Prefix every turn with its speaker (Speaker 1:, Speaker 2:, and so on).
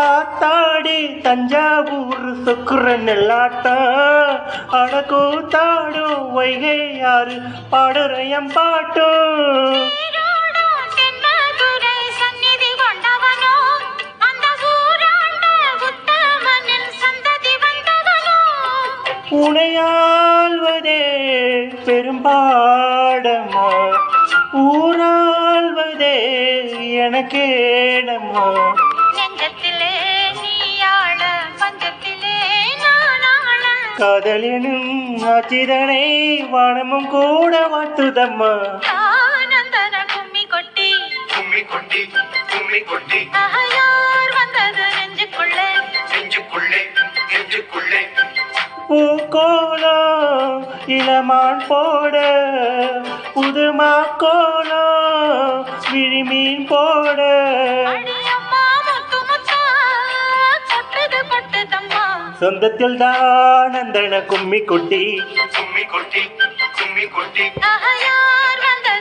Speaker 1: ஆத்தாடி தஞ்சாவூர் சொக்குற நெல்லாட்டம் அடக்கூத்தாடும் வைகை யாரு பாடுறையம் பாட்டும் உனையாள்வதே பெரும்பாடம்மா ஊராள்வதே எனக்கேடம்மா காதலினும் ஆச்சிதனை வானமும் கூட வாழ்த்துதம்மா
Speaker 2: கும்மி கொட்டி
Speaker 3: கும்மி கொட்டி கும்மி கொட்டி
Speaker 2: யார் வந்தது நெஞ்சுக்குள்ளே
Speaker 3: நெஞ்சுக்குள்ளே நெஞ்சுக்குள்ளே
Speaker 1: பூக்கோலம் இளமான் போட புதுமா கோலம் விழிமீன் போட சொந்தத்தில் தான் அந்தன கும்மி கொட்டி
Speaker 3: கும்மி கொட்டி கும்மி கொட்டி
Speaker 2: யார் வந்தது